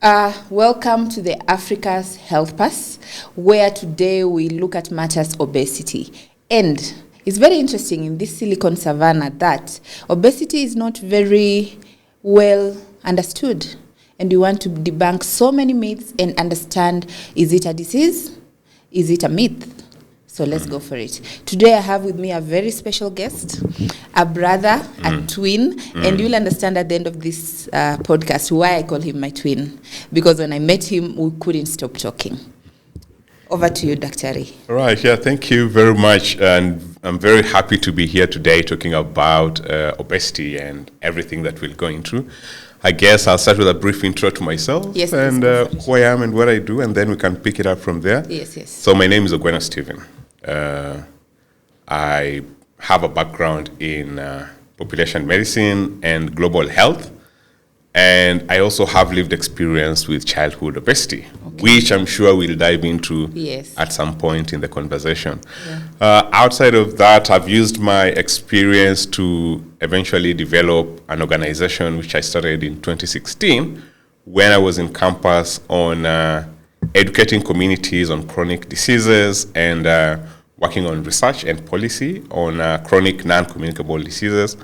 Welcome to the Africa's Health Pass, where today we look at matters obesity. And it's very interesting in this Silicon Savannah that obesity is not very well understood. And we want to debunk so many myths and understand, is it a disease? Is it a myth? So let's go for it. Today I have with me a very special guest, a brother, a twin, and you'll understand at the end of this podcast why I call him my twin. Because when I met him, we couldn't stop talking. Over to you, Dr. Ari. All right, yeah, thank you very much. And I'm very happy to be here today talking about obesity and everything that we're going through. I guess I'll start with a brief intro to myself and who I am and what I do, and then we can pick it up from there. Yes. So my name is Ogwena Stephen. I have a background in population medicine and global health, and I also have lived experience with childhood obesity, which I'm sure we'll dive into at some point in the conversation. Yeah. Outside of that, I've used my experience to eventually develop an organization which I started in 2016 when I was in campus on educating communities on chronic diseases and working on research and policy on chronic non-communicable diseases,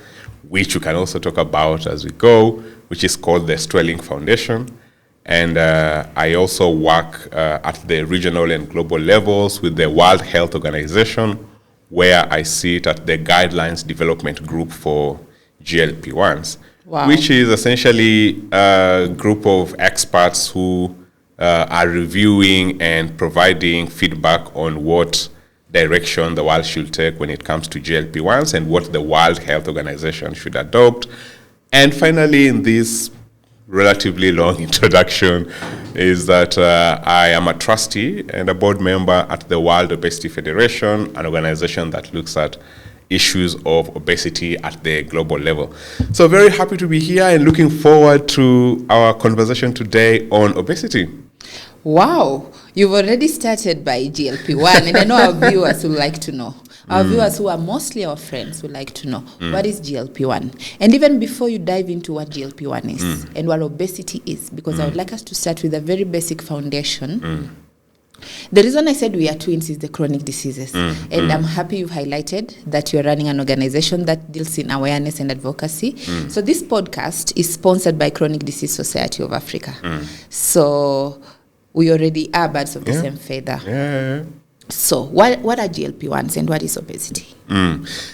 which we can also talk about as we go, which is called the Sterling Foundation. And I also work at the regional and global levels with the World Health Organization, where I sit at the Guidelines Development Group for GLP-1s, which is essentially a group of experts who are reviewing and providing feedback on what direction the world should take when it comes to GLP-1s and what the World Health Organization should adopt. And finally, in this relatively long introduction, is that I am a trustee and a board member at the World Obesity Federation, an organization that looks at issues of obesity at the global level. So very happy to be here and looking forward to our conversation today on obesity. Wow, you've already started by GLP-1, and I know our viewers would like to know. Our viewers, who are mostly our friends, would like to know what is GLP-1. And even before you dive into what GLP-1 is and what obesity is, because I would like us to start with a very basic foundation. The reason I said we are twins is the chronic diseases. And I'm happy you've highlighted that you're running an organization that deals in awareness and advocacy. So this podcast is sponsored by Chronic Disease Society of Africa. So we already are birds of the same feather. Yeah. So what are GLP-1s and what is obesity?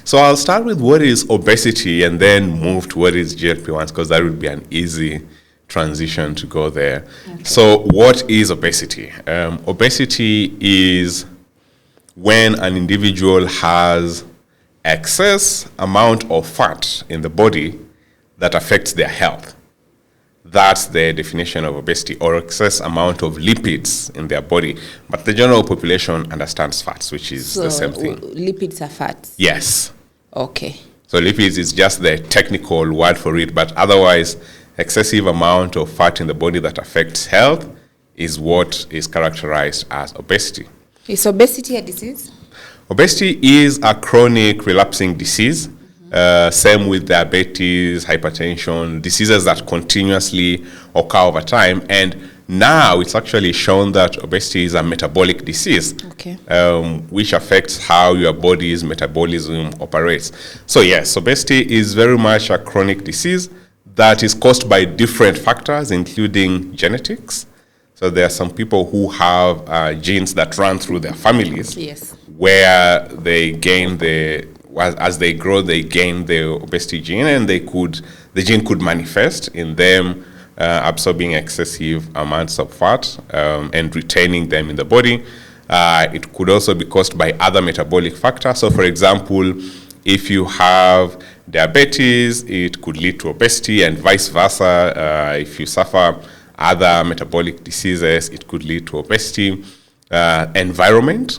So I'll start with what is obesity and then move to what is GLP-1s, because that would be an easy transition to go there. Okay. So what is obesity? Obesity is when an individual has excess amount of fat in the body that affects their health. That's the definition of obesity, or excess amount of lipids in their body. But the general population understands fats, which is the same thing. Lipids are fats? Yes. Okay. So lipids is just the technical word for it, but otherwise, excessive amount of fat in the body that affects health is what is characterized as obesity. Is obesity a disease? Obesity is a chronic relapsing disease. Same with diabetes, hypertension, diseases that continuously occur over time. And now it's actually shown that obesity is a metabolic disease, which affects how your body's metabolism operates. So yes, obesity is very much a chronic disease that is caused by different factors, including genetics. So there are some people who have genes that run through their families, where they gain as they grow, they gain the obesity gene, and the gene could manifest in them absorbing excessive amounts of fat and retaining them in the body. It could also be caused by other metabolic factors. So, for example, if you have diabetes, it could lead to obesity, and vice versa. If you suffer other metabolic diseases, it could lead to obesity. Environment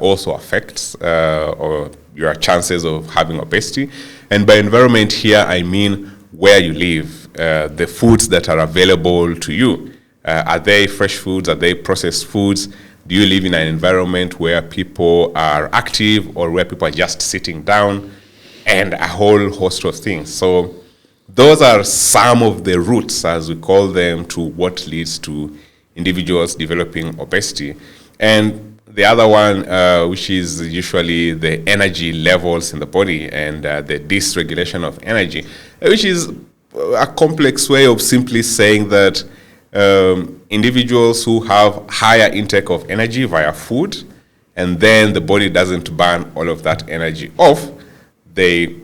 also affects or your chances of having obesity. And by environment here, I mean where you live, the foods that are available to you. Are they fresh foods? Are they processed foods? Do you live in an environment where people are active or where people are just sitting down? And a whole host of things. So those are some of the roots, as we call them, to what leads to individuals developing obesity. And the other one, which is usually the energy levels in the body and the dysregulation of energy, which is a complex way of simply saying that individuals who have higher intake of energy via food, and then the body doesn't burn all of that energy off, they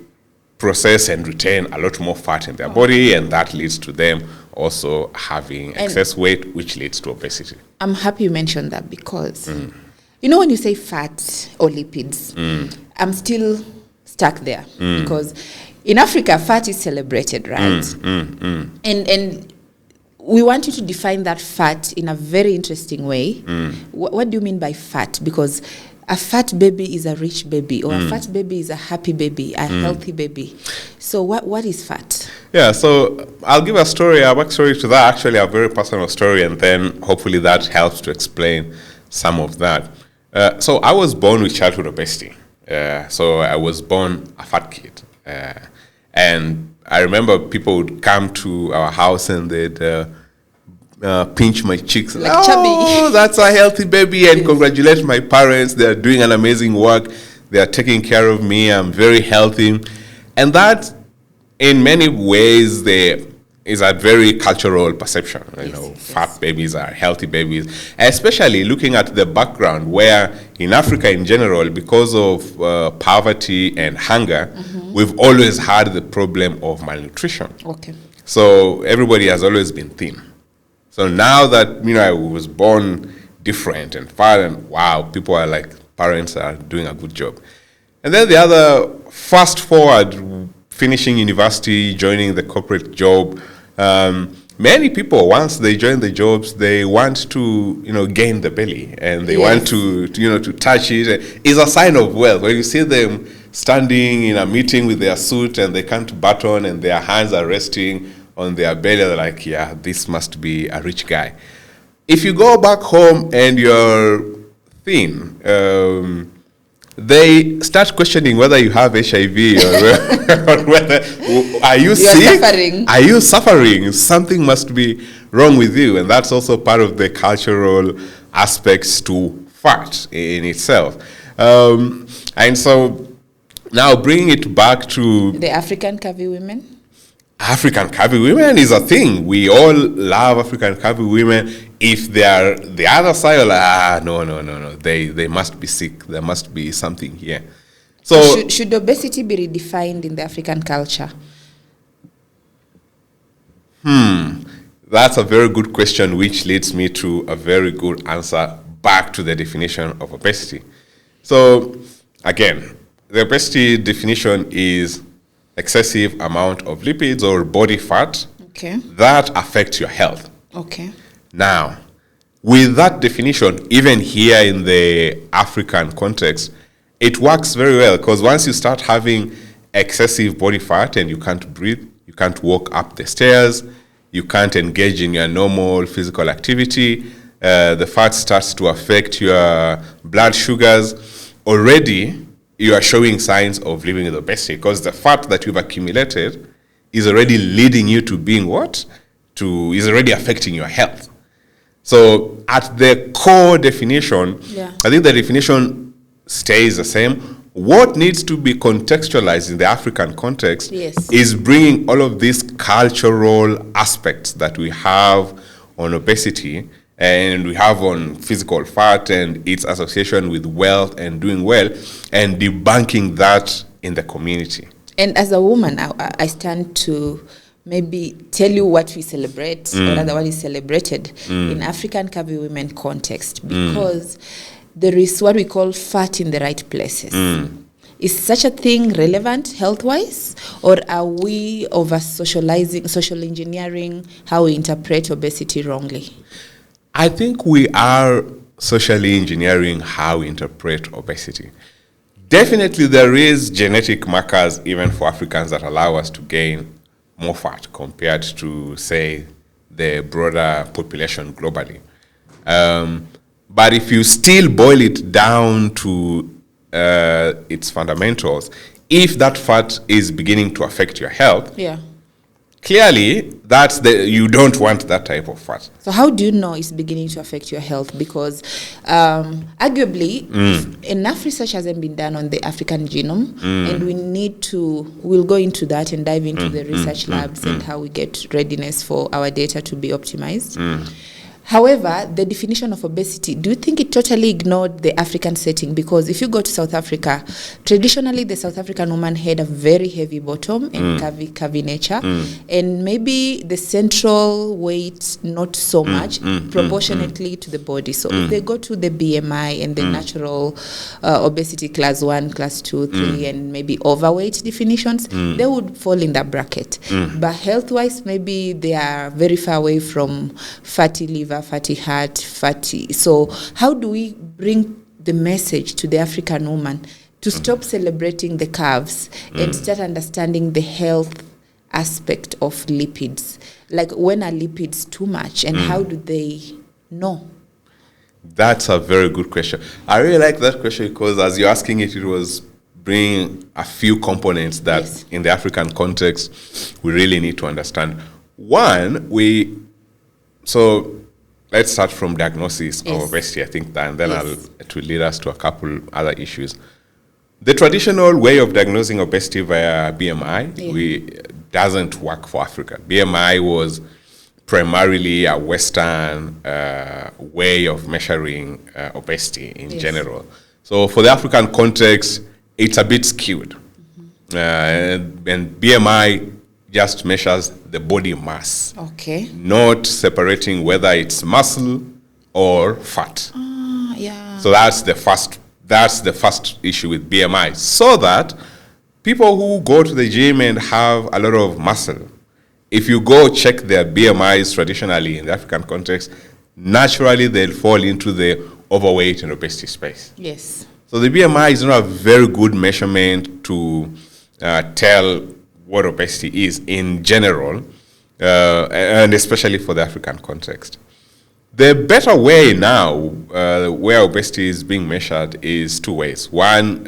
process and retain a lot more fat in their body, and that leads to them also having excess weight, which leads to obesity. I'm happy you mentioned that because, you know, when you say fat or lipids, I'm still stuck there because in Africa, fat is celebrated, right? And we want you to define that fat in a very interesting way. What do you mean by fat? Because a fat baby is a rich baby, or a fat baby is a happy baby, a healthy baby. So what is fat? Yeah, so I'll give a backstory to that, actually a very personal story, and then hopefully that helps to explain some of that. So I was born with childhood obesity. So I was born a fat kid. And I remember people would come to our house and they'd pinch my cheeks. Like chubby. That's a healthy baby, and congratulate my parents. They're doing an amazing work. They're taking care of me. I'm very healthy. And that, in many ways, is a very cultural perception. Fat babies are healthy babies, especially looking at the background where in Africa in general, because of poverty and hunger, we've always had the problem of malnutrition. Okay. So everybody has always been thin. So now that, I was born different and fat, and wow, people are like, parents are doing a good job. And then the other, fast forward, finishing university, joining the corporate job, many people, once they join the jobs, they want to, gain the belly, and they want to touch it. It's a sign of wealth. When you see them standing in a meeting with their suit and they can't button and their hands are resting on their belly, they're like, yeah, this must be a rich guy. If you go back home and you're thin, they start questioning whether you have HIV or whether, are you sick? Suffering. Are you suffering? Something must be wrong with you. And that's also part of the cultural aspects to fat in itself. And so now bringing it back to the African curvy women. African curvy women is a thing. We all love African curvy women. If they are the other side, like, no. They must be sick. There must be something here. So should obesity be redefined in the African culture? That's a very good question, which leads me to a very good answer back to the definition of obesity. So again, the obesity definition is excessive amount of lipids or body fat that affects your health. Okay. Now, with that definition, even here in the African context, it works very well, because once you start having excessive body fat and you can't breathe, you can't walk up the stairs, you can't engage in your normal physical activity, the fat starts to affect your blood sugars, already you are showing signs of living with obesity, because the fat that you've accumulated is already leading you to being is already affecting your health. So at the core definition, I think the definition stays the same. What needs to be contextualized in the African context is bringing all of these cultural aspects that we have on obesity and we have on physical fat and its association with wealth and doing well, and debunking that in the community. And as a woman, I stand to maybe tell you what we celebrate, or rather what is celebrated in African curvy women context, because there is what we call fat in the right places. Is such a thing relevant health-wise, or are we over-socializing, social engineering how we interpret obesity wrongly? I think we are socially engineering how we interpret obesity. Definitely there is genetic markers even for Africans that allow us to gain more fat compared to, say, the broader population globally. But if you still boil it down to its fundamentals, if that fat is beginning to affect your health, clearly you don't want that type of fat. So how do you know it's beginning to affect your health? Because arguably, enough research hasn't been done on the African genome, and we'll go into that and dive into the research labs and how we get readiness for our data to be optimized. However, the definition of obesity, do you think it totally ignored the African setting? Because if you go to South Africa, traditionally the South African woman had a very heavy bottom and curvy nature, and maybe the central weight not so much, proportionately to the body. So if they go to the BMI and the natural obesity class 1, class 2, 3, and maybe overweight definitions, they would fall in that bracket. But health-wise, maybe they are very far away from fatty liver, fatty heart, fatty. So how do we bring the message to the African woman to stop celebrating the curves and start understanding the health aspect of lipids? Like, when are lipids too much, and how do they know? That's a very good question. I really like that question because as you're asking it, it was bringing a few components that in the African context we really need to understand. One, so let's start from diagnosis of obesity, I think, and then it will lead us to a couple other issues. The traditional way of diagnosing obesity via BMI doesn't work for Africa. BMI was primarily a Western way of measuring obesity in general. So for the African context, it's a bit skewed. And BMI just measures the body mass. Okay. Not separating whether it's muscle or fat. So that's the first issue with BMI. So that people who go to the gym and have a lot of muscle, if you go check their BMIs traditionally in the African context, naturally they'll fall into the overweight and obesity space. Yes. So the BMI is not a very good measurement to tell what obesity is in general, and especially for the African context. The better way now, where obesity is being measured, is two ways. One,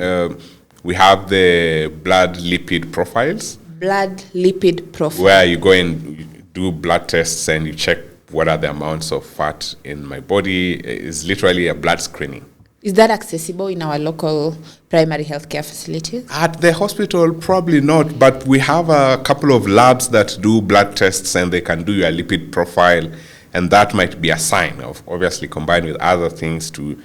we have the blood lipid profiles. Blood lipid profiles. Where you go and do blood tests and you check what are the amounts of fat in my body. It's literally a blood screening. Is that accessible in our local primary healthcare facilities? At the hospital, probably not, but we have a couple of labs that do blood tests and they can do your lipid profile, and that might be a sign of, obviously combined with other things to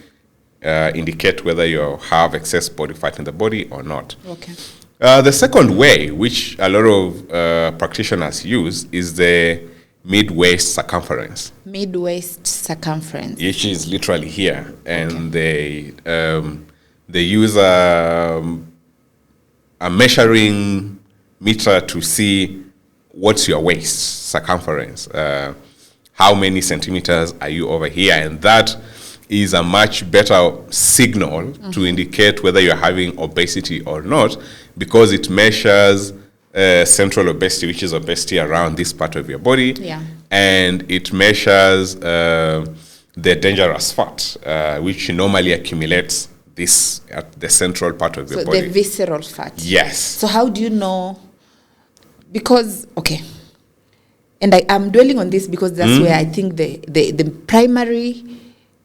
indicate whether you have excess body fat in the body or not. Okay. The second way, which a lot of practitioners use, is the mid-waist circumference. Mid-waist circumference. Which is literally here. And they use a measuring meter to see what's your waist circumference. How many centimeters are you over here? And that is a much better signal to indicate whether you're having obesity or not, because it measures central obesity, which is obesity around this part of your body, and it measures the dangerous fat, which normally accumulates this at the central part of your body. So the visceral fat. Yes. So how do you know? Because, and I'm dwelling on this because that's where I think the primary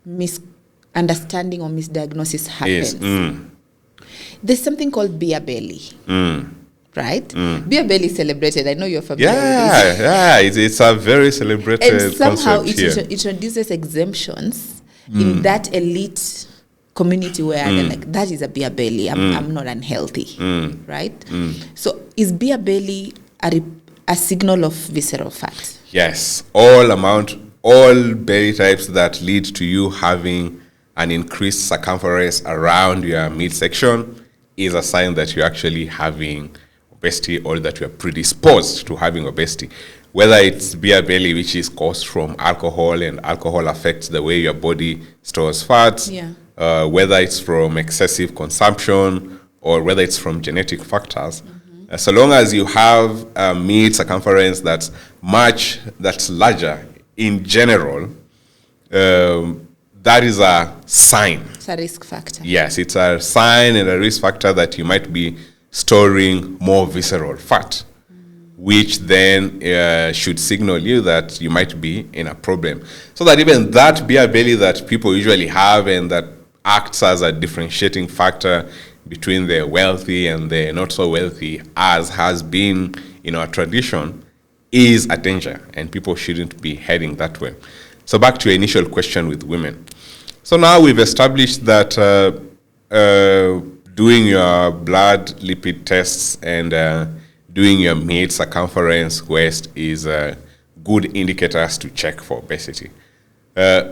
misunderstanding or misdiagnosis happens. There's something called beer belly. Right? Beer belly is celebrated. I know you're familiar with this. Yeah, it's a very celebrated concept. And somehow it introduces exemptions in that elite community where they're like, that is a beer belly. I'm not unhealthy. Right? So is beer belly a signal of visceral fat? Yes. All belly types that lead to you having an increased circumference around your midsection is a sign that you're actually having obesity or that you are predisposed to having obesity. Whether it's beer belly, which is caused from alcohol, and alcohol affects the way your body stores fats, whether it's from excessive consumption or whether it's from genetic factors. So long as you have a mid circumference that's larger in general, that is a sign. It's a risk factor. Yes, it's a sign and a risk factor that you might be storing more visceral fat. which then should signal you that you might be in a problem. So that even that beer belly that people usually have and that acts as a differentiating factor between the wealthy and the not so wealthy, as has been in our tradition, is a danger, and people shouldn't be heading that way. So back to your initial question with women. So now we've established that doing your blood lipid tests and doing your mid circumference waist is good indicators to check for obesity.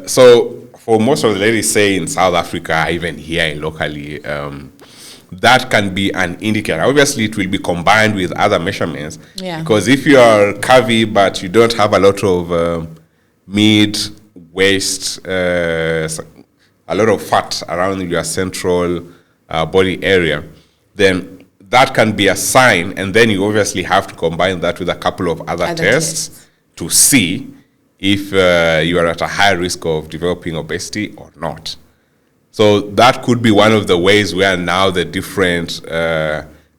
So for most of the ladies, say in South Africa, even here locally, that can be an indicator. Obviously, it will be combined with other measurements. Yeah. Because if you are curvy but you don't have a lot of mid waist, a lot of fat around your central body area, then that can be a sign, and then you obviously have to combine that with a couple of other tests to see if you are at a high risk of developing obesity or not. So that could be one of the ways where now the different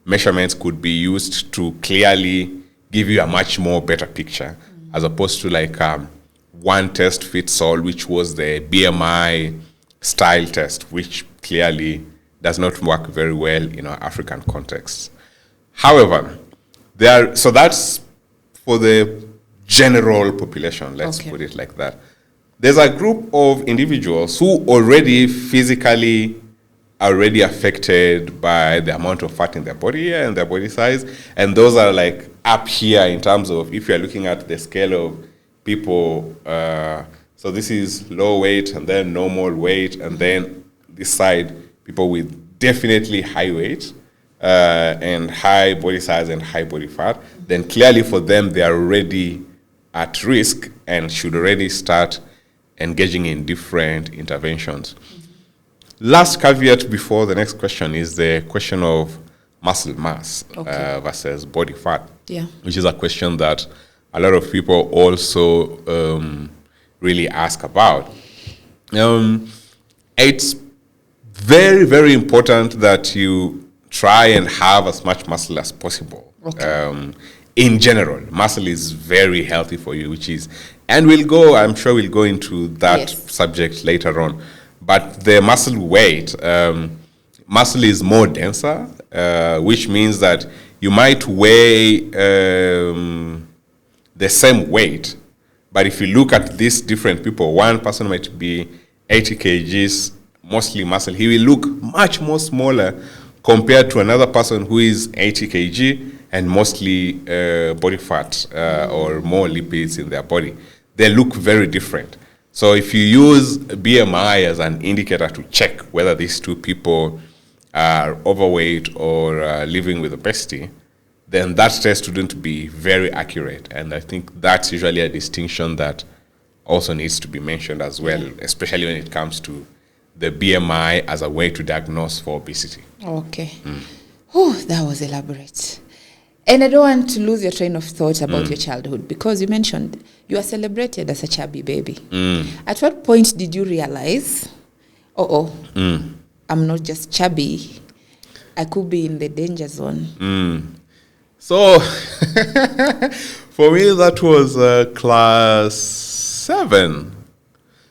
measurements could be used to clearly give you a much more better picture, as opposed to like one test fits all, which was the BMI style test, which clearly does not work very well in our African context. However, so that's for the general population, let's put it like that. There's a group of individuals who already physically already affected by the amount of fat in their body and their body size, and those are like up here in terms of, if you're looking at the scale of people, so this is low weight and then normal weight, and then this side, people with definitely high weight and high body size and high body fat, then clearly for them they are already at risk and should already start engaging in different interventions. Last caveat before the next question is the question of muscle mass versus body fat, which is a question that a lot of people also really ask about. It's very, very important that you try and have as much muscle as possible. In general, muscle is very healthy for you, and I'm sure we'll go into that subject later on. But the muscle weight, muscle is more denser, which means that you might weigh the same weight, but if you look at these different people, one person might be 80 kgs, mostly muscle. He will look much more smaller compared to another person who is 80 kg and mostly body fat or more lipids in their body. They look very different. So if you use BMI as an indicator to check whether these two people are overweight or living with obesity, then that test wouldn't be very accurate. And I think that's usually a distinction that also needs to be mentioned as well, especially when it comes to the BMI as a way to diagnose for obesity. That was elaborate. And I don't want to lose your train of thought about your childhood, because you mentioned you are celebrated as a chubby baby. At what point did you realize, I'm not just chubby, I could be in the danger zone? So, for me, that was class 7.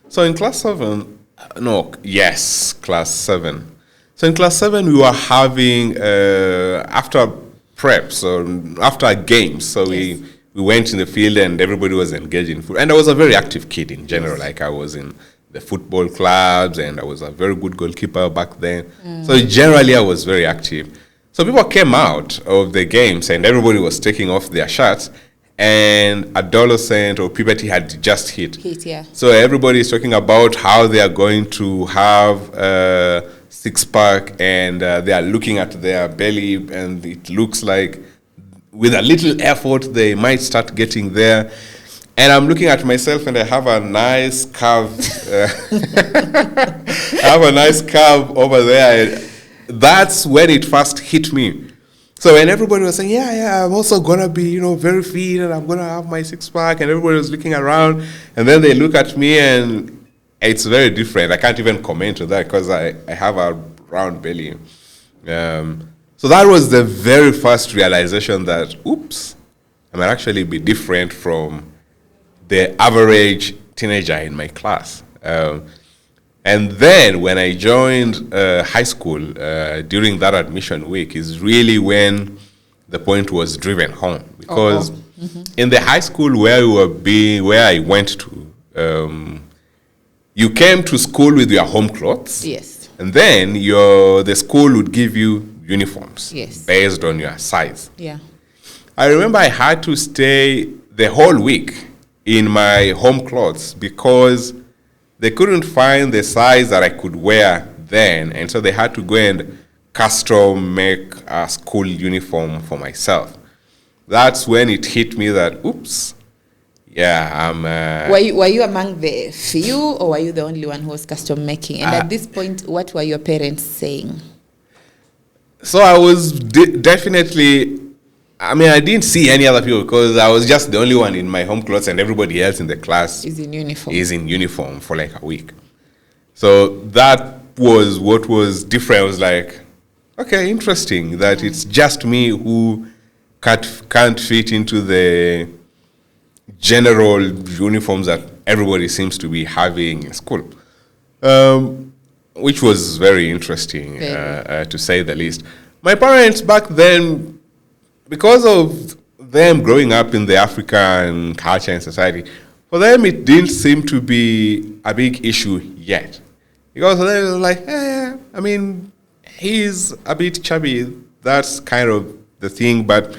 So in class 7, class 7. So in class 7, we were having, after preps or after games, so we went in the field and everybody was engaged in food. And I was a very active kid in general. Like I was in the football clubs and I was a very good goalkeeper back then. So generally I was very active. So people came out of the games and everybody was taking off their shirts, and adolescent or puberty had just hit. So everybody is talking about how they are going to have a six-pack, and they are looking at their belly, and it looks like with a little effort they might start getting there. And I'm looking at myself and I have a nice curve. I have a nice curve over there. That's when it first hit me. So when everybody was saying, I'm also going to be, very fit, and I'm going to have my six-pack, and everybody was looking around, and then they look at me and it's very different. I can't even comment on that because I have a round belly. So that was the very first realization that, oops, I might actually be different from the average teenager in my class. And then when I joined high school during that admission week is really when the point was driven home. Because in the high school where I went to, you came to school with your home clothes. Yes. And then the school would give you uniforms based on your size. Yeah. I remember I had to stay the whole week in my home clothes because they couldn't find the size that I could wear then, and so they had to go and custom make a school uniform for myself. That's when it hit me that, oops, yeah, I'm... Were you among the few, or were you the only one who was custom making? And at this point, what were your parents saying? So I was definitely... I mean, I didn't see any other people because I was just the only one in my home clothes and everybody else in the class is in uniform for like a week. So that was what was different. I was like, okay, interesting that it's just me who can't fit into the general uniforms that everybody seems to be having in school, which was very interesting, to say the least. My parents back then, because of them growing up in the African culture and society, for them it didn't seem to be a big issue yet. Because they were like, I mean, he's a bit chubby, that's kind of the thing, but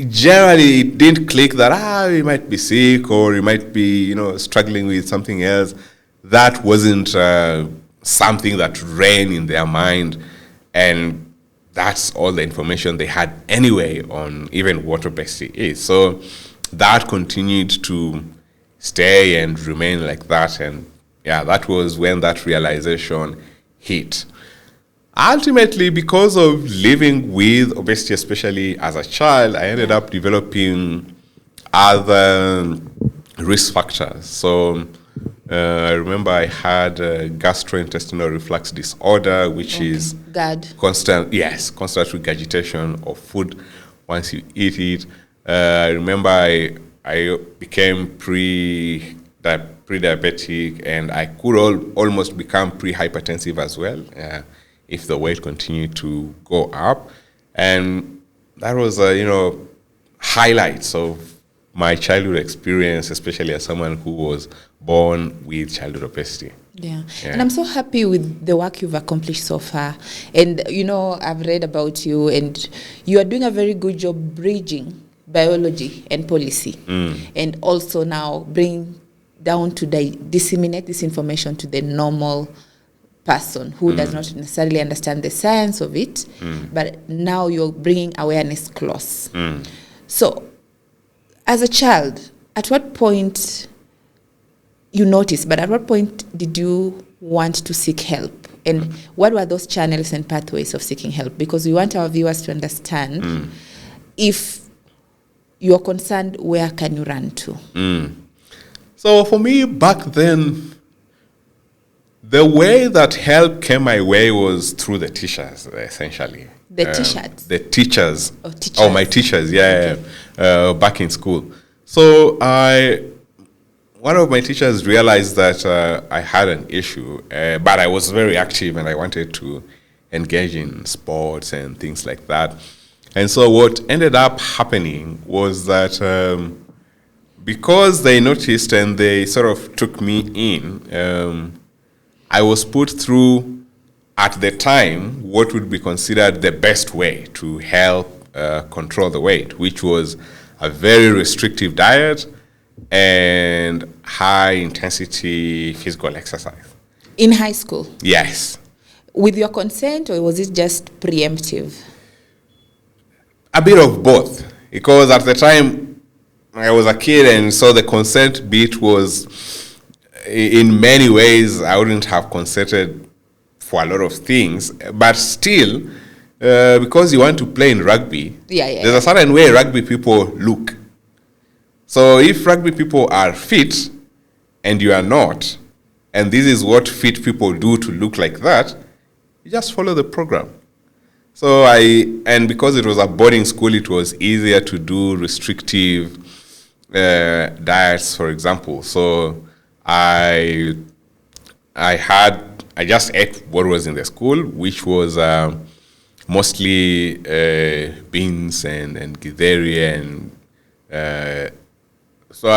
generally it didn't click that, he might be sick or he might be, struggling with something else. That wasn't something that ran in their mind, and that's all the information they had anyway on even what obesity is. So that continued to stay and remain like that. And yeah, that was when that realization hit. Ultimately, because of living with obesity, especially as a child, I ended up developing other risk factors. So I remember I had gastrointestinal reflux disorder, which is constant regurgitation of food once you eat it. I remember I became pre-diabetic, and I could almost become pre-hypertensive as well if the weight continued to go up. And that was highlights of my childhood experience, especially as someone who was born with childhood obesity. Yeah. And I'm so happy with the work you've accomplished so far. And, I've read about you, and you are doing a very good job bridging biology and policy. And also now bring down to disseminate this information to the normal person who does not necessarily understand the science of it, but now you're bringing awareness close. So, as a child, at what point you noticed, but at what point did you want to seek help? And what were those channels and pathways of seeking help? Because we want our viewers to understand if you're concerned, where can you run to? So for me, back then, the way that help came my way was through the teachers, essentially. The t-shirts? The teachers. Oh, teachers. Oh, my teachers, back in school. So one of my teachers realized that I had an issue, but I was very active and I wanted to engage in sports and things like that. And so what ended up happening was that because they noticed and they sort of took me in, I was put through, at the time, what would be considered the best way to help control the weight, which was a very restrictive diet and high-intensity physical exercise. In high school? Yes. With your consent, or was it just preemptive? A bit of both, because at the time I was a kid, and so the consent bit was, in many ways, I wouldn't have consented for a lot of things, but still, because you want to play in rugby, there's a certain way rugby people look. So if rugby people are fit and you are not, and this is what fit people do to look like that, you just follow the program. So and because it was a boarding school, it was easier to do restrictive diets, for example. So I just ate what was in the school, which was mostly beans and githeri and so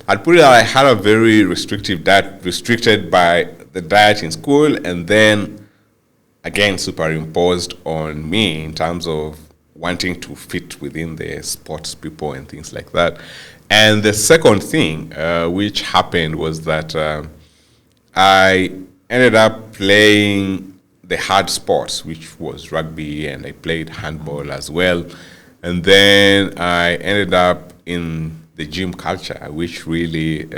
I'd put it that I had a very restrictive diet, restricted by the diet in school, and then again superimposed on me in terms of wanting to fit within the sports people and things like that. And the second thing which happened was that I ended up playing the hard sports, which was rugby, and I played handball as well. And then I ended up in the gym culture, which really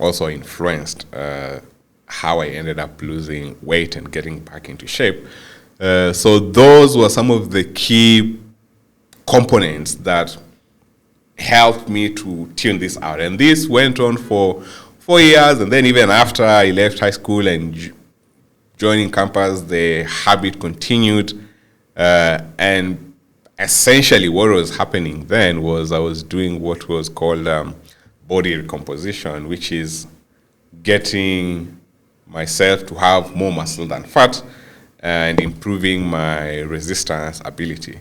also influenced how I ended up losing weight and getting back into shape. So those were some of the key components that helped me to tune this out. And this went on for 4 years, and then even after I left high school and joining campus, the habit continued. And essentially what was happening then was I was doing what was called body recomposition, which is getting myself to have more muscle than fat and improving my resistance ability.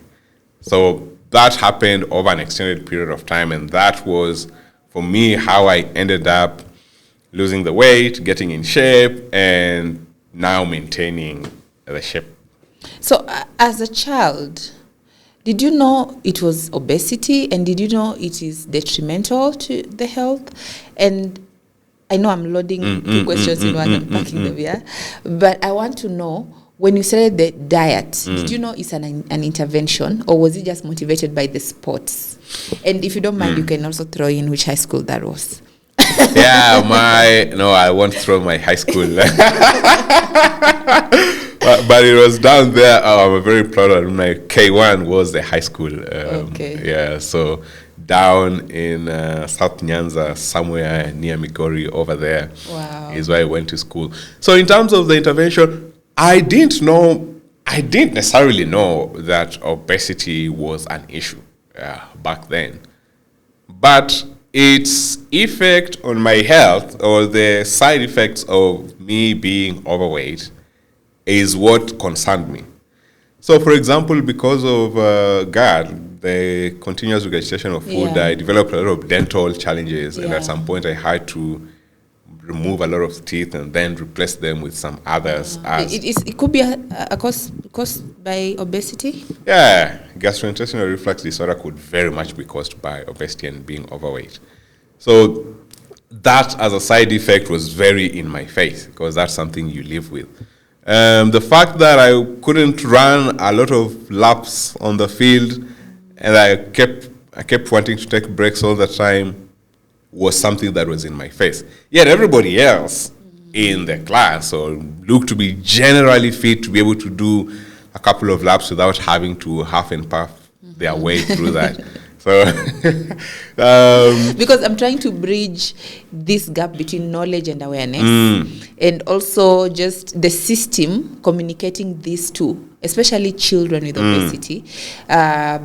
So that happened over an extended period of time, and that was, for me, how I ended up losing the weight, getting in shape, and now maintaining the shape. So as a child, did you know it was obesity, and did you know it is detrimental to the health? And I know I'm loading two questions in one and packing them here, but I want to know, when you started the diet, did you know it's an intervention, or was it just motivated by the sports? And if you don't mind, you can also throw in which high school that was. Yeah, I won't throw my high school. But it was down there. I'm very proud of my K1 was the high school. Okay. Yeah, so down in South Nyanza, somewhere near Migori over there. Wow. Is where I went to school. So in terms of the intervention, I didn't necessarily know that obesity was an issue back then. But its effect on my health, or the side effects of me being overweight, is what concerned me. So, for example, because of GAD, the continuous regurgitation of food, I developed a lot of dental challenges, and at some point I had to remove a lot of teeth and then replace them with some others. It could be a caused by obesity? Yeah, gastrointestinal reflux disorder could very much be caused by obesity and being overweight. So that as a side effect was very in my face, because that's something you live with. The fact that I couldn't run a lot of laps on the field, and I kept wanting to take breaks all the time, was something that was in my face. Yet everybody else in the class looked to be generally fit to be able to do a couple of laps without having to huff and puff their way through that. So, because I'm trying to bridge this gap between knowledge and awareness, and also just the system communicating these two, especially children with obesity,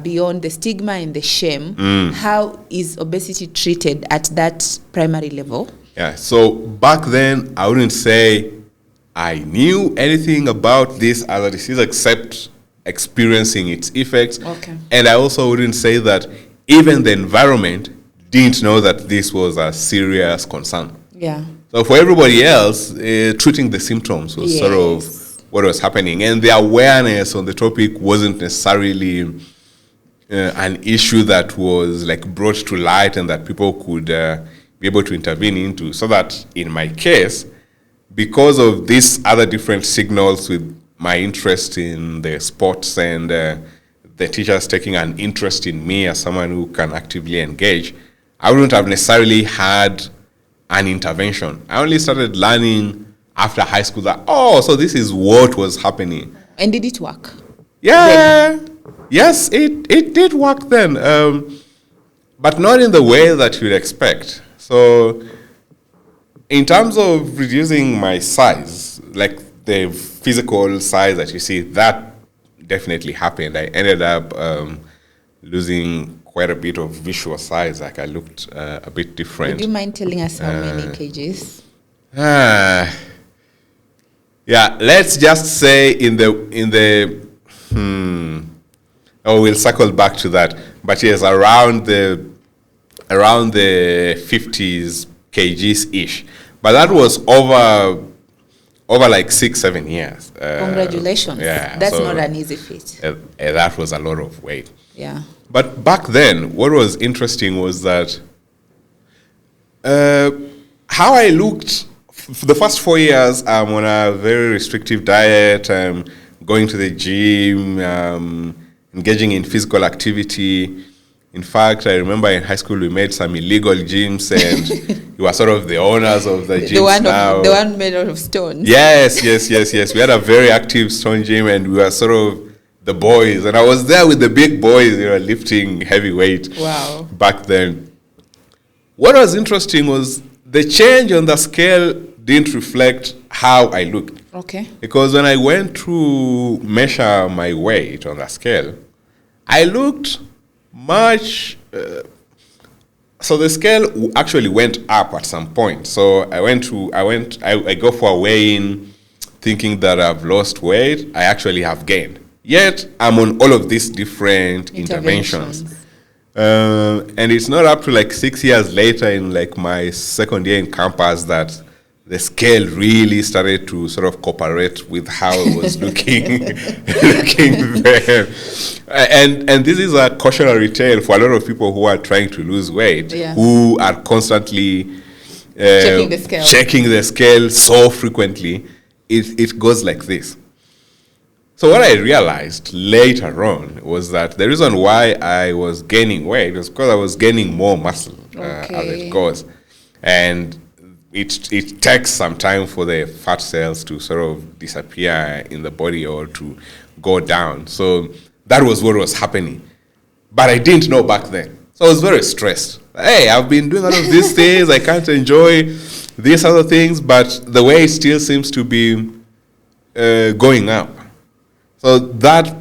beyond the stigma and the shame. How is obesity treated at that primary level? Yeah, so back then, I wouldn't say I knew anything about this as a disease except experiencing its effects. Okay. And I also wouldn't say that even the environment didn't know that this was a serious concern. Yeah. So for everybody else, treating the symptoms was sort of what was happening. And the awareness on the topic wasn't necessarily an issue that was like brought to light and that people could be able to intervene into. So that in my case, because of these other different signals with my interest in the sports and the teachers taking an interest in me as someone who can actively engage, I wouldn't have necessarily had an intervention. I only started learning after high school that, so this is what was happening. And did it work? Yeah. Then? Yes, it did work then. But not in the way that you'd expect. So in terms of reducing my size, like the physical size that you see, that definitely happened. I ended up losing quite a bit of visual size. Like I looked a bit different. Would you mind telling us how many kgs? Yeah, let's just say we'll circle back to that. But yes, around the 50s kgs ish. But that was over like 6-7 years. Congratulations. Yeah, That's so, not an easy feat. That was a lot of weight. Yeah. But back then, what was interesting was that how I looked. For the first 4 years, I'm on a very restrictive diet. I'm going to the gym, engaging in physical activity. In fact, I remember in high school we made some illegal gyms, and you were sort of the owners of the gyms now. The one made out of stone. Yes. We had a very active stone gym, and we were sort of the boys. And I was there with the big boys, lifting heavy weight. Wow. Back then. What was interesting was the change on the scale didn't reflect how I looked. Okay. Because when I went to measure my weight on the scale, I looked much. So the scale actually went up at some point. So I go for a weigh-in thinking that I've lost weight. I actually have gained. Yet I'm on all of these different interventions. And it's not up to like 6 years later in like my second year in campus that the scale really started to sort of cooperate with how it was looking there. And this is a cautionary tale for a lot of people who are trying to lose weight, who are constantly checking the scale so frequently. It goes like this. So what I realized later on was that the reason why I was gaining weight was because I was gaining more muscle as it goes. And it takes some time for the fat cells to sort of disappear in the body or to go down. So that was what was happening. But I didn't know back then. So I was very stressed. Hey, I've been doing all of these things. I can't enjoy these other things, but the weight still seems to be going up. So that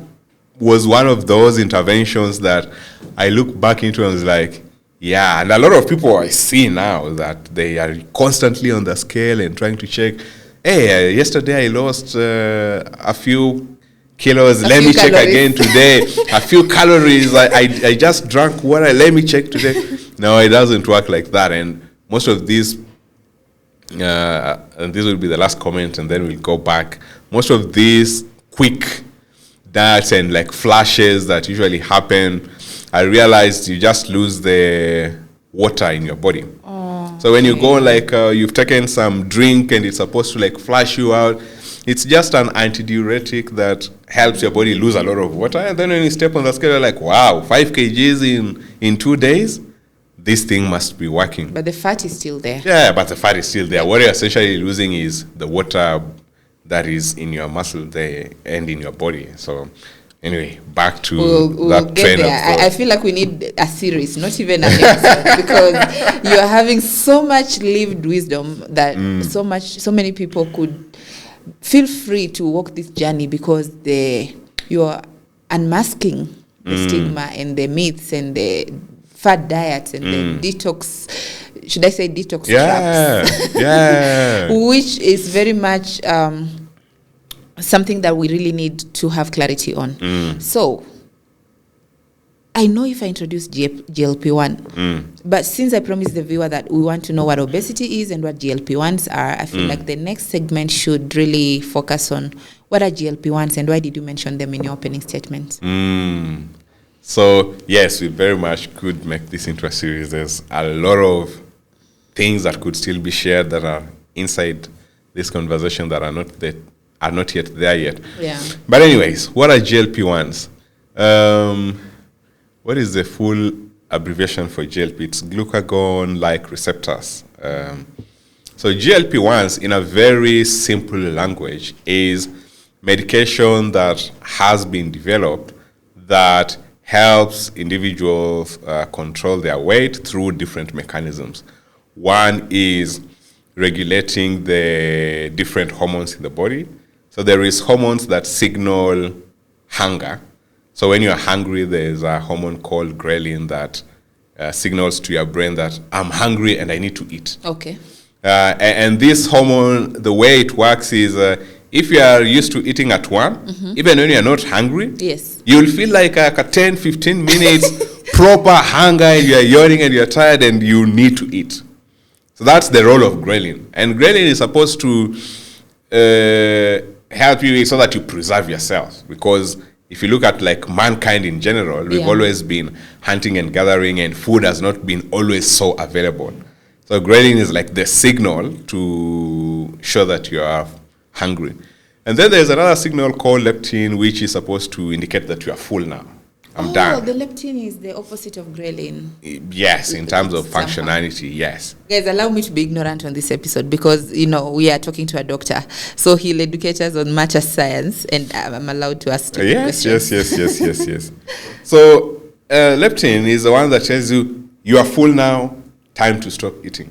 was one of those interventions that I look back into and was like, yeah, and a lot of people I see now that they are constantly on the scale and trying to check, hey, yesterday I lost a few kilos, let me check again today. A few calories, I just drank water, let me check today. No, it doesn't work like that. And most of these, and this will be the last comment and then we'll go back, most of these quick diets and like flashes that usually happen, I realized you just lose the water in your body. So when you go like you've taken some drink and it's supposed to like flush you out, it's just an antidiuretic that helps your body lose a lot of water. And then when you step on the scale, you're like, wow, 5 kgs in 2 days, this thing must be working. But the fat is still there. Yeah, but the fat is still there. What you're essentially losing is the water that is in your muscle there and in your body. So anyway, back to that train of thought. I feel like we need a series, not even an episode, because you're having so much lived wisdom that so many people could feel free to walk this journey because you're unmasking the stigma and the myths and the fat diets and the detox, should I say detox traps? Yeah. Which is very much something that we really need to have clarity on. So, I know if I introduce GLP-1, but since I promised the viewer that we want to know what obesity is and what GLP-1s are, I feel like the next segment should really focus on what are GLP-1s and why did you mention them in your opening statement? So, yes, we very much could make this into a series. There's a lot of things that could still be shared that are inside this conversation that are not yet there yet. Yeah. But anyways, what are GLP-1s? What is the full abbreviation for GLP? It's glucagon-like receptors. So GLP-1s, in a very simple language, is medication that has been developed that helps individuals control their weight through different mechanisms. One is regulating the different hormones in the body. So there is hormones that signal hunger. So when you're hungry, there's a hormone called ghrelin that signals to your brain that I'm hungry and I need to eat. Okay. And this hormone, the way it works is if you are used to eating at 1, even when you're not hungry, Yes. you'll feel like a 10, 15 minutes proper hunger, and you're yawning and you're tired and you need to eat. So that's the role of ghrelin. And ghrelin is supposed to help you so that you preserve yourself. Because if you look at like mankind in general, we've always been hunting and gathering, and food has not been always so available. So ghrelin is like the signal to show that you are hungry. And then there's another signal called leptin, which is supposed to indicate that you are full now. I'm done. The leptin is the opposite of ghrelin. Yes, in terms of functionality, yes. Guys, allow me to be ignorant on this episode because, we are talking to a doctor. So he'll educate us on much as science, and I'm allowed to ask questions. Yes. So leptin is the one that tells you are full now, time to stop eating.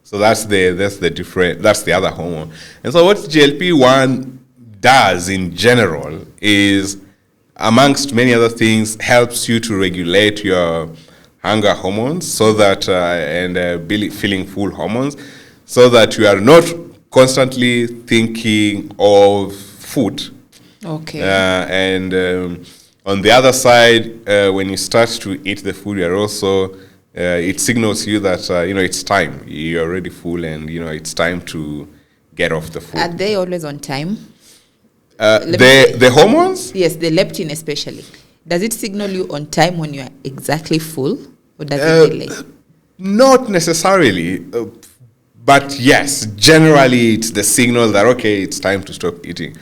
So that's the other hormone. And so what GLP-1 does in general is, amongst many other things, helps you to regulate your hunger hormones so that feeling full hormones, so that you are not constantly thinking of food. Okay. On the other side, when you start to eat the food, you're also it signals you that it's time. You're already full, and it's time to get off the food. Are they always on time? The hormones? Yes, the leptin especially. Does it signal you on time when you are exactly full, or does it delay? Not necessarily, but yes, generally it's the signal that, okay, it's time to stop eating.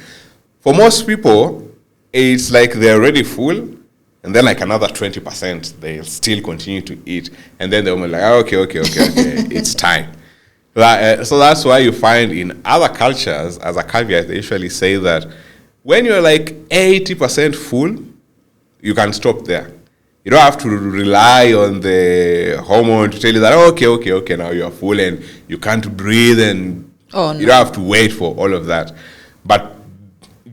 For most people, it's like they're already full, and then like another 20%, they'll still continue to eat. And then they're like, okay, it's time. So that's why you find in other cultures, as a caveat, they usually say that when you're like 80% full, you can stop there. You don't have to rely on the hormone to tell you that, okay, now you're full and you can't breathe, and you don't have to wait for all of that. But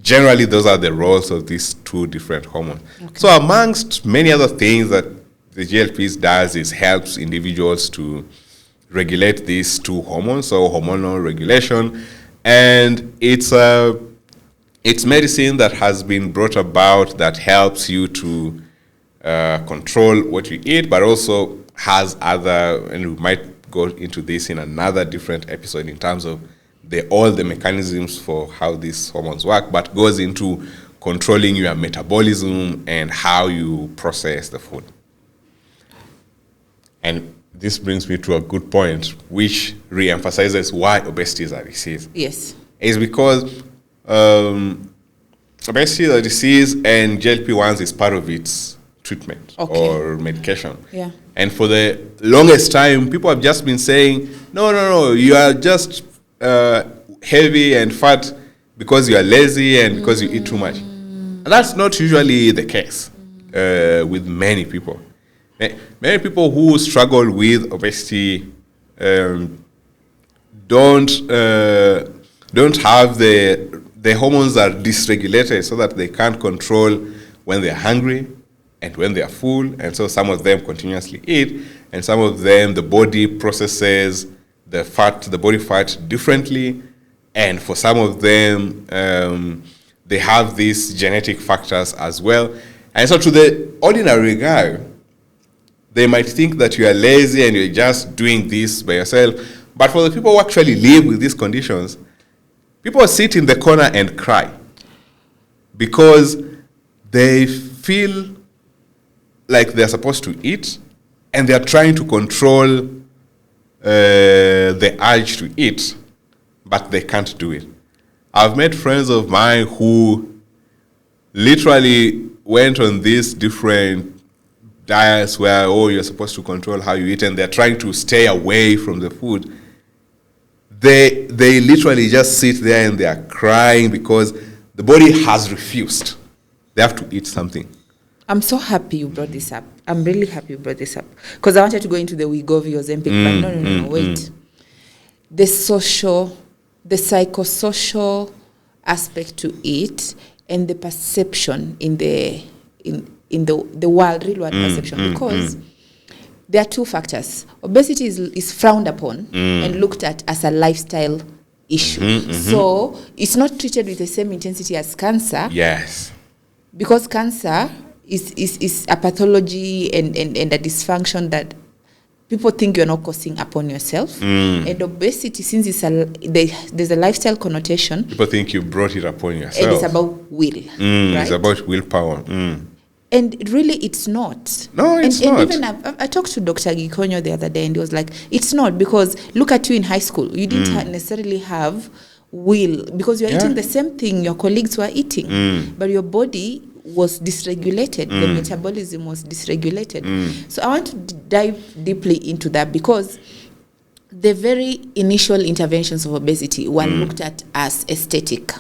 generally, those are the roles of these two different hormones. Okay. So amongst many other things that the GLPs does is helps individuals to regulate these two hormones, so hormonal regulation. And it's medicine that has been brought about that helps you to control what you eat, but also has other, and we might go into this in another different episode in terms of all the mechanisms for how these hormones work, but goes into controlling your metabolism and how you process the food. And this brings me to a good point, which re-emphasizes why obesity is a disease. Yes. It's because obesity is a disease, and GLP-1s is part of its treatment or medication. Yeah. And for the longest time, people have just been saying, no, you are just heavy and fat because you are lazy and because you eat too much. And that's not usually the case with many people. Many people who struggle with obesity don't have the hormones are dysregulated, so that they can't control when they're hungry and when they're full. And so some of them continuously eat, and some of them the body processes the body fat differently. And for some of them, they have these genetic factors as well. And so to the ordinary guy, they might think that you are lazy and you're just doing this by yourself. But for the people who actually live with these conditions, people sit in the corner and cry because they feel like they're supposed to eat, and they're trying to control the urge to eat, but they can't do it. I've met friends of mine who literally went on these different diets where, you're supposed to control how you eat, and they're trying to stay away from the food. They literally just sit there and they are crying because the body has refused. They have to eat something. I'm so happy you brought this up. I'm really happy you brought this up. Because I wanted to go into the Wegovy Ozempic, but no, wait. The psychosocial aspect to it, and the perception in the world, real world perception, because there are two factors. Obesity is frowned upon and looked at as a lifestyle issue. So it's not treated with the same intensity as cancer. Yes. Because cancer is a pathology and a dysfunction that people think you're not causing upon yourself. And obesity, since there's a lifestyle connotation. People think you brought it upon yourself. And it's about will. Right? It's about willpower. And really, it's not. No, it's not. And even I talked to Dr. Gikonyo the other day, and he was like, it's not, because look at you in high school. You didn't necessarily have will, because you're eating the same thing your colleagues were eating. But your body was dysregulated. The metabolism was dysregulated. So I want to dive deeply into that, because the very initial interventions of obesity were looked at as aesthetic.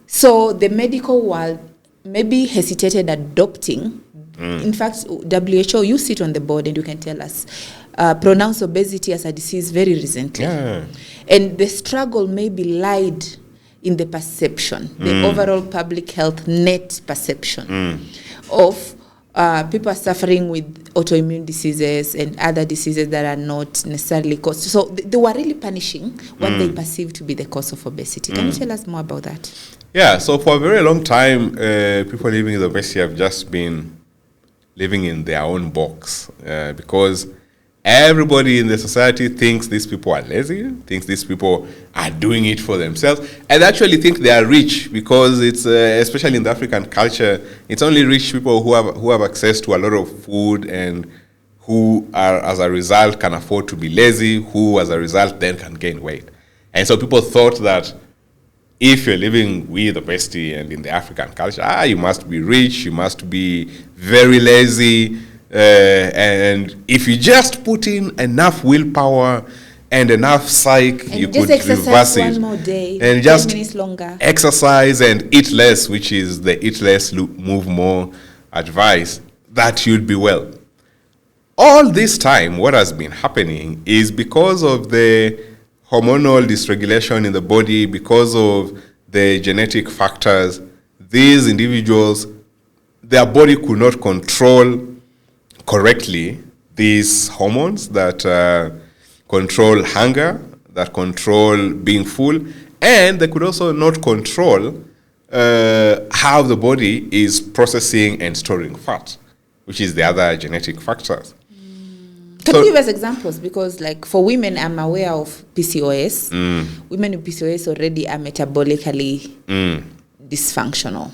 So the medical world maybe hesitated adopting. In fact, WHO, you sit on the board and you can tell us, pronounce obesity as a disease very recently. And the struggle maybe lied in the perception, the overall public health net perception of people are suffering with autoimmune diseases and other diseases that are not necessarily caused. So they were really punishing what they perceived to be the cause of obesity. Can you tell us more about that? Yeah, so for a very long time, people living with obesity have just been living in their own box because everybody in the society thinks these people are lazy, thinks these people are doing it for themselves, and actually think they are rich, because it's, especially in the African culture, it's only rich people who have access to a lot of food and who are, as a result, can afford to be lazy, who, as a result, then can gain weight. And so people thought that if you're living with obesity and in the African culture, you must be rich, you must be very lazy, and if you just put in enough willpower and enough psych, and you could reverse it. One more day, and 10 just minutes longer. Exercise and eat less, which is the eat less, move more advice, that you'd be well. All this time, what has been happening is because of the hormonal dysregulation in the body, because of the genetic factors, these individuals, their body could not control correctly these hormones that control hunger, that control being full, and they could also not control how the body is processing and storing fat, which is the other genetic factors. Can you give us examples? Because, like, for women, I'm aware of PCOS. Women with PCOS already are metabolically dysfunctional.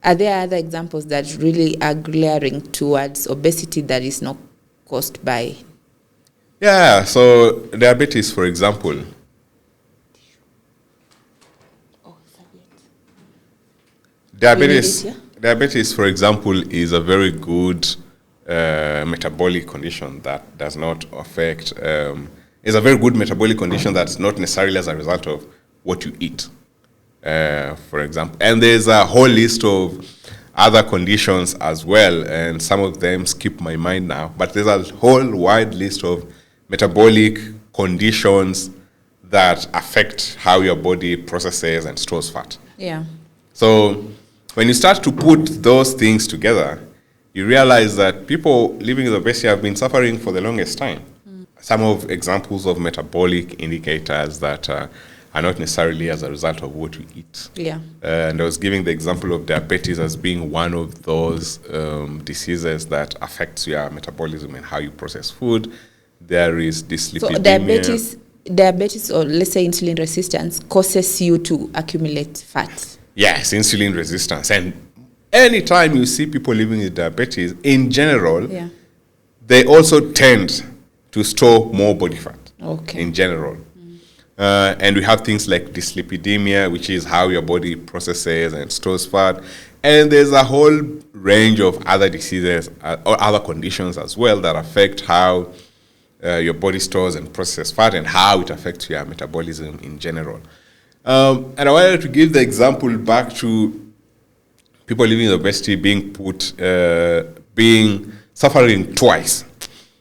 Are there other examples that really are glaring towards obesity that is not caused by? Yeah, so diabetes, for example. Diabetes, for example, is a very good metabolic condition that does not affect, is a very good metabolic condition that's not necessarily as a result of what you eat, for example. And there's a whole list of other conditions as well, and some of them skip my mind now, but there's a whole wide list of metabolic conditions that affect how your body processes and stores fat. Yeah. So when you start to put those things together, you realize that people living with obesity have been suffering for the longest time. Some of examples of metabolic indicators that are not necessarily as a result of what we eat. Yeah. And I was giving the example of diabetes as being one of those diseases that affects your metabolism and how you process food. There is dyslipidemia. So diabetes, or let's say insulin resistance, causes you to accumulate fat. Yes, insulin resistance. And anytime you see people living with diabetes, in general, they also tend to store more body fat, in general. And we have things like dyslipidemia, which is how your body processes and stores fat. And there's a whole range of other diseases or other conditions as well that affect how your body stores and processes fat and how it affects your metabolism in general. And I wanted to give the example back to people living with obesity being suffering twice.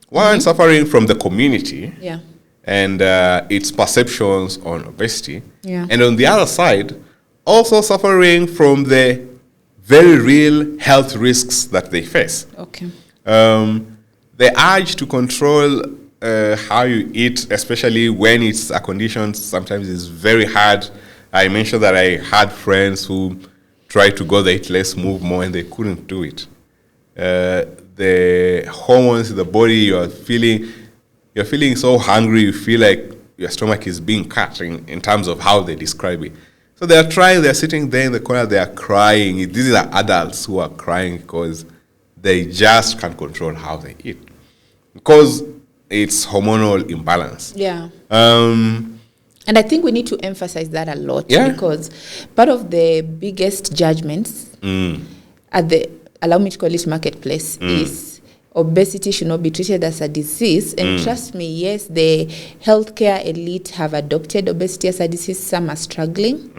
One, suffering from the community and its perceptions on obesity. And on the other side, also suffering from the very real health risks that they face. Okay. The urge to control how you eat, especially when it's a condition, sometimes is very hard. I mentioned that I had friends who tried to go the eat less, move more, and they couldn't do it. The hormones in the body, you're feeling so hungry, you feel like your stomach is being cut in terms of how they describe it. So they're sitting there in the corner, they are crying. These are adults who are crying because they just can't control how they eat. Because it's hormonal imbalance. Yeah. And I think we need to emphasize that a lot, because part of the biggest judgments at the, allow me to call it marketplace, is obesity should not be treated as a disease. And trust me, yes, the healthcare elite have adopted obesity as a disease. Some are struggling.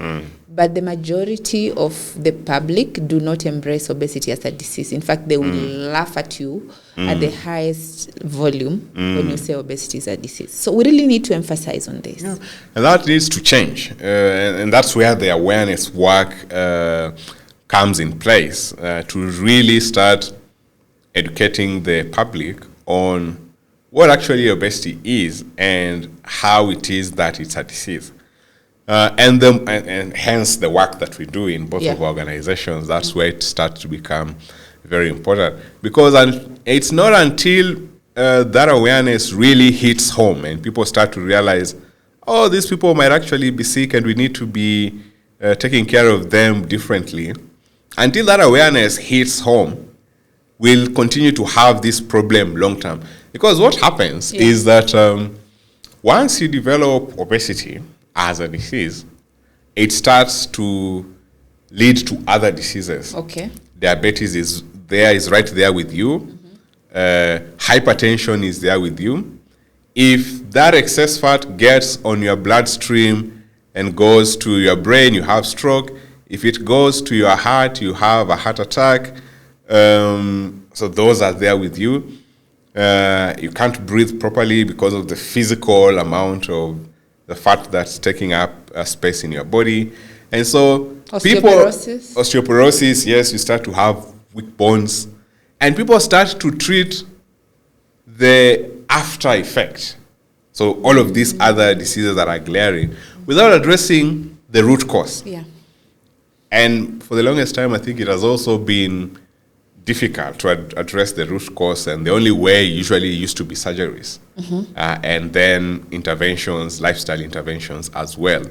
But the majority of the public do not embrace obesity as a disease. In fact, they will laugh at you at the highest volume when you say obesity is a disease. So we really need to emphasize on this. Yeah. And that needs to change. And that's where the awareness work comes in place, to really start educating the public on what actually obesity is and how it is that it's a disease. And hence the work that we do in both of our organizations, that's where it starts to become very important. Because it's not until that awareness really hits home and people start to realize, oh, these people might actually be sick and we need to be taking care of them differently. Until that awareness hits home, we'll continue to have this problem long term. Because what happens is that once you develop obesity as a disease, it starts to lead to other diseases. Okay. Diabetes is right there with you. Hypertension is there with you. If that excess fat gets on your bloodstream and goes to your brain, you have stroke. If it goes to your heart, you have a heart attack. So those are there with you. You can't breathe properly because of the physical amount of the fat that's taking up space in your body. And so osteoporosis, yes, you start to have weak bones. And people start to treat the after effect. So all of these other diseases that are glaring without addressing the root cause. Yeah. And for the longest time, I think it has also been difficult to address the root cause, and the only way usually used to be surgeries, and then interventions, lifestyle interventions as well.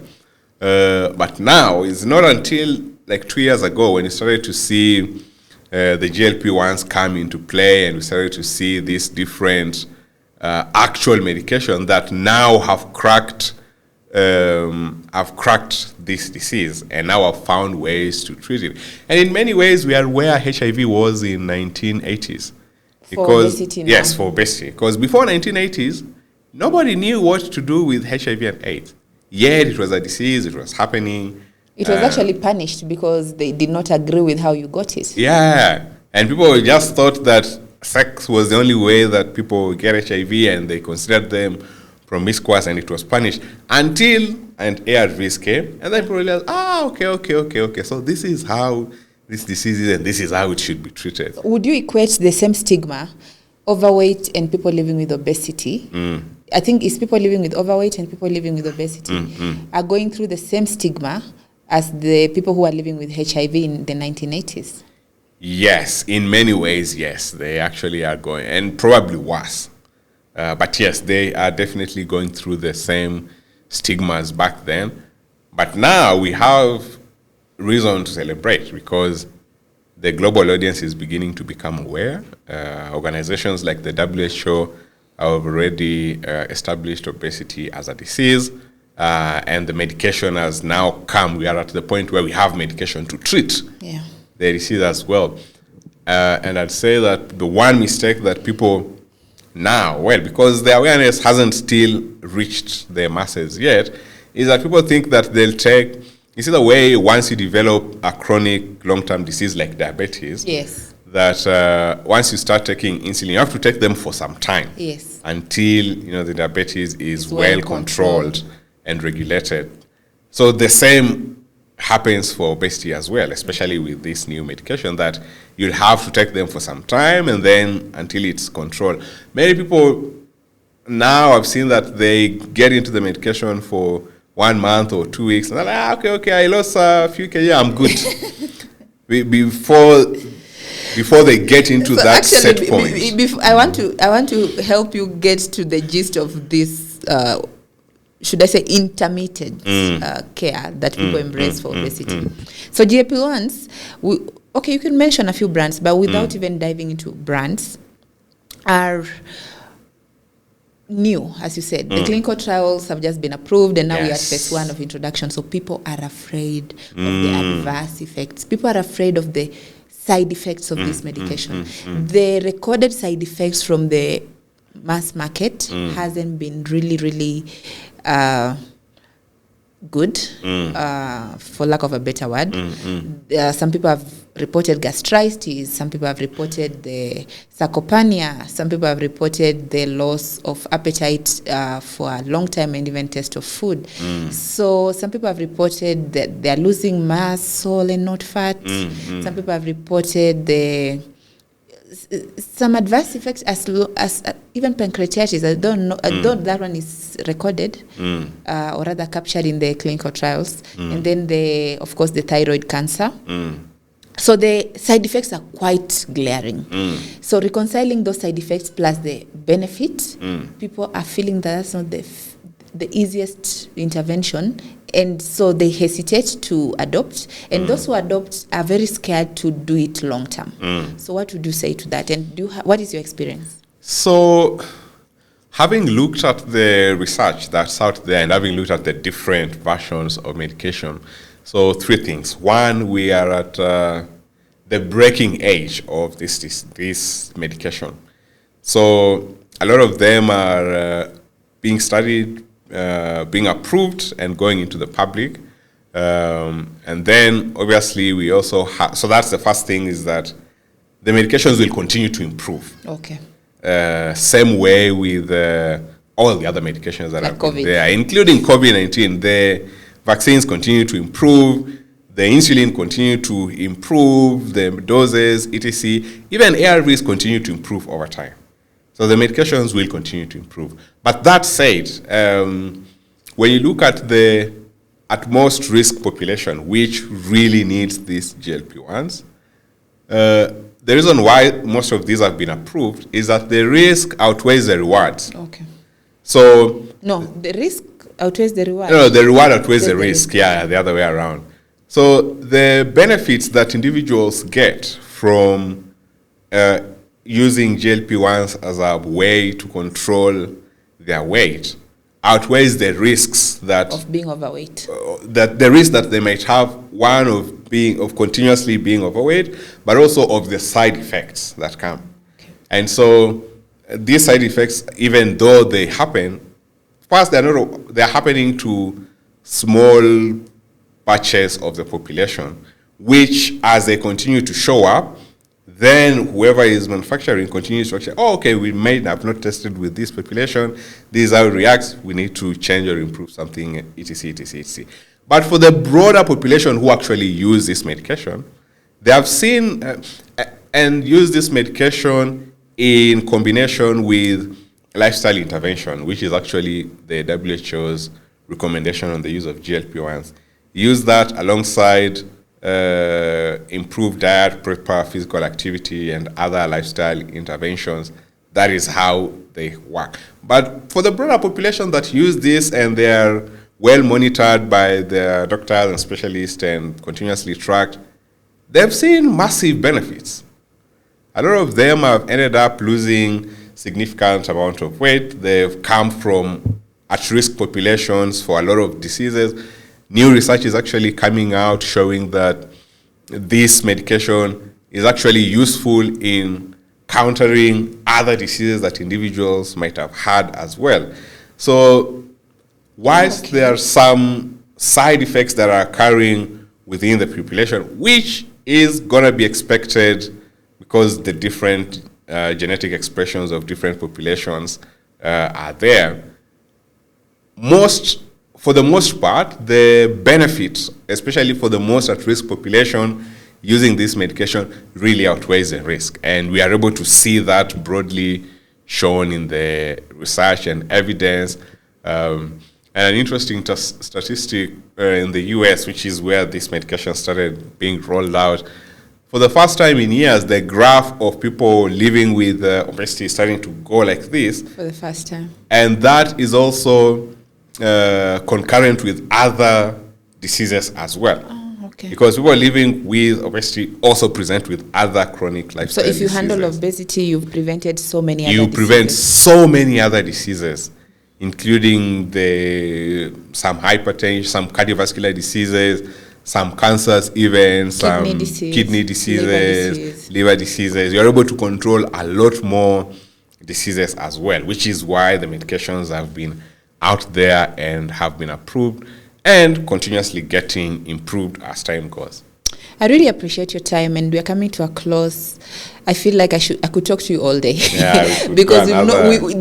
But now, it's not until like 2 years ago when you started to see the GLP-1s come into play, and we started to see these different actual medication that now have cracked this disease, and now have found ways to treat it. And in many ways, we are where HIV was in 1980s. For obesity now. Yes, for obesity. Because before 1980s, nobody knew what to do with HIV and AIDS. Yet it was a disease, it was happening. It was actually punished because they did not agree with how you got it. Yeah. And people just thought that sex was the only way that people get HIV, and they considered them promiscuous, and it was punished until ARVs came, and then people realized, okay. So this is how this disease is, and this is how it should be treated. Would you equate the same stigma, overweight and people living with obesity? I think it's people living with overweight and people living with obesity are going through the same stigma as the people who are living with HIV in the 1980s. Yes, in many ways, yes, they actually are going, and probably worse. But yes, they are definitely going through the same stigmas back then. But now we have reason to celebrate because the global audience is beginning to become aware. Organizations like the WHO have already established obesity as a disease, and the medication has now come. We are at the point where we have medication to treat the disease as well. And I'd say that the one mistake that people now, because the awareness hasn't still reached the masses yet, is that people think that they'll take, you see the way once you develop a chronic long-term disease like diabetes, that once you start taking insulin, you have to take them for some time until the diabetes is well controlled and regulated. So the same happens for obesity as well, especially with this new medication, that you'll have to take them for some time and then until it's controlled. Many people now, I've seen that they get into the medication for 1 month or 2 weeks, and they're like, okay, I lost a few kg, I'm good. Before they get into so that actually, set point. I want to help you get to the gist of this. Should I say intermittent care that people embrace for obesity? So GLP-1s, you can mention a few brands, but without even diving into brands, are new, as you said. The clinical trials have just been approved, and now we're at phase 1 of introduction. So people are afraid of the adverse effects. People are afraid of the side effects of this medication. The recorded side effects from the mass market hasn't been really good, for lack of a better word. Some people have reported gastritis, some people have reported the sarcopenia, some people have reported the loss of appetite for a long time and even taste of food. So some people have reported that they're losing mass, soul and not fat. Some people have reported some adverse effects as even pancreatitis. I don't know. That one is recorded, or rather captured in the clinical trials. And then of course, the thyroid cancer. So the side effects are quite glaring. So reconciling those side effects plus the benefit, people are feeling that that's not the easiest intervention, and so they hesitate to adopt, and those who adopt are very scared to do it long term. So what would you say to that, and what is your experience? So having looked at the research that's out there and having looked at the different versions of medication, so 3 things. One, we are at the breaking age of this medication. So a lot of them are being studied, being approved and going into the public. And then obviously we also have, so that's the first thing, is that the medications will continue to improve. Okay. Same way with all the other medications that are there, including COVID-19. The vaccines continue to improve, the insulin continue to improve, the doses, etc. Even ARVs continue to improve over time. So the medications will continue to improve. But that said, when you look at the at most risk population, which really needs these GLP-1s, the reason why most of these have been approved is that the risk outweighs the rewards. Okay. So no, the risk outweighs the reward. No, the reward outweighs the risk. Yeah, the other way around. So the benefits that individuals get from using GLP-1s as a way to control their weight outweighs the risks that of being overweight. That the risk that they might have, one of continuously being overweight, but also of the side effects that come. Okay. And so these side effects, even though they happen, first they're happening to small batches of the population, which as they continue to show up, then whoever is manufacturing continues to actually, we may have not tested with this population, this is how it reacts, we need to change or improve something, etc., etc., etc. But for the broader population who actually use this medication, they have seen and use this medication in combination with lifestyle intervention, which is actually the WHO's recommendation on the use of GLP-1s. Use that alongside improved diet, proper physical activity, and other lifestyle interventions. That is how they work. But for the broader population that use this and they are well monitored by their doctors and specialists and continuously tracked, they've seen massive benefits. A lot of them have ended up losing significant amount of weight. They've come from at-risk populations for a lot of diseases. New research is actually coming out showing that this medication is actually useful in countering other diseases that individuals might have had as well. So whilst there are some side effects that are occurring within the population, which is going to be expected because the different genetic expressions of different populations are there, most for the most part, the benefits, especially for the most at-risk population, using this medication really outweighs the risk. And we are able to see that broadly shown in the research and evidence. And an interesting statistic in the US, which is where this medication started being rolled out, for the first time in years, the graph of people living with obesity is starting to go like this. For the first time. And that is also concurrent with other diseases as well. Okay. Because people living with obesity also present with other chronic lifestyle diseases. So if you handle obesity, you've prevented so many other diseases. You prevent so many other diseases, including some hypertension, some cardiovascular diseases, some cancers even, some kidney diseases, liver diseases. You're able to control a lot more diseases as well, which is why the medications have been out there and have been approved and continuously getting improved as time goes. I really appreciate your time, and we are coming to a close. I feel like I could talk to you all day. Yeah, because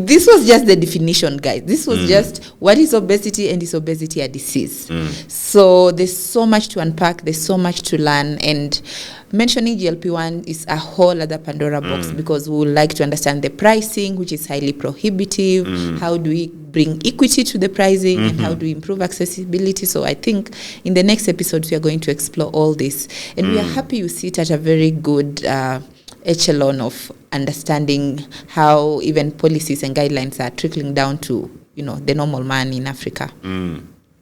this was just the definition, guys. This was just what is obesity, and is obesity a disease? So there's so much to unpack. There's so much to learn, and mentioning GLP-1 is a whole other Pandora box, because we would like to understand the pricing, which is highly prohibitive. How do we bring equity to the pricing, and how do we improve accessibility? So I think in the next episodes we are going to explore all this, and we are happy you sit at a very good echelon of understanding how even policies and guidelines are trickling down to the normal man in Africa.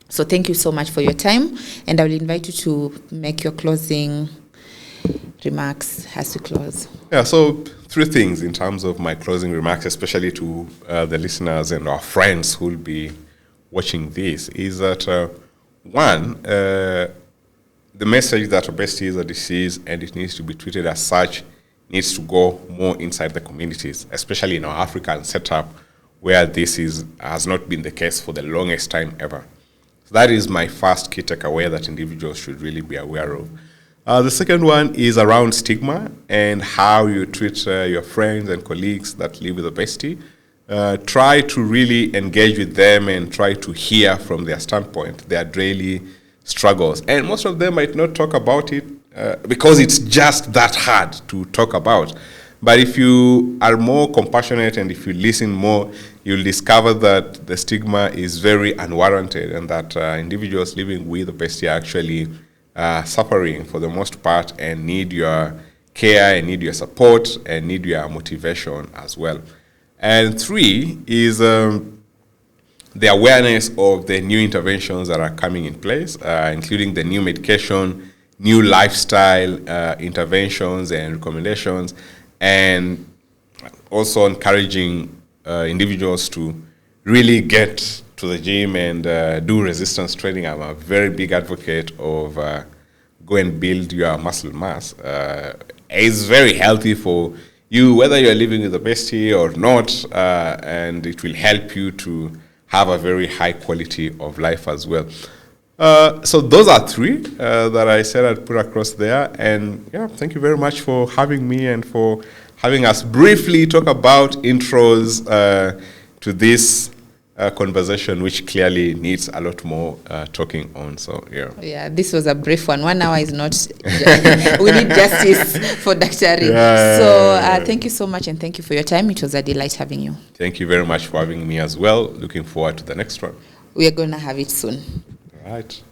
So thank you so much for your time, and I will invite you to make your closing remarks as we close. Yeah, so 3 things in terms of my closing remarks, especially to the listeners and our friends who will be watching this, is that one, the message that obesity is a disease and it needs to be treated as such needs to go more inside the communities, especially in our African setup, where this has not been the case for the longest time ever. So that is my first key takeaway that individuals should really be aware of. The second one is around stigma and how you treat your friends and colleagues that live with obesity. Try to really engage with them and try to hear from their standpoint, their daily struggles. And most of them might not talk about it because it's just that hard to talk about. But if you are more compassionate and if you listen more, you'll discover that the stigma is very unwarranted, and that individuals living with obesity are actually suffering for the most part and need your care and need your support and need your motivation as well. And 3 is the awareness of the new interventions that are coming in place, including the new medication, new lifestyle interventions and recommendations, and also encouraging individuals to really get to the gym and do resistance training. I'm a very big advocate of go and build your muscle mass. It's very healthy for you, whether you're living with obesity or not, and it will help you to have a very high quality of life as well. So those are 3 that I said I'd put across there. And yeah, thank you very much for having me and for having us briefly talk about intros to this conversation, which clearly needs a lot more talking on. So yeah, this was a brief one. 1 hour is not we need justice for Dr. Ari. Thank you so much, and thank you for your time. It was a delight having you. Thank you very much for having me as well. Looking forward to the next one. We are going to have it soon. All right.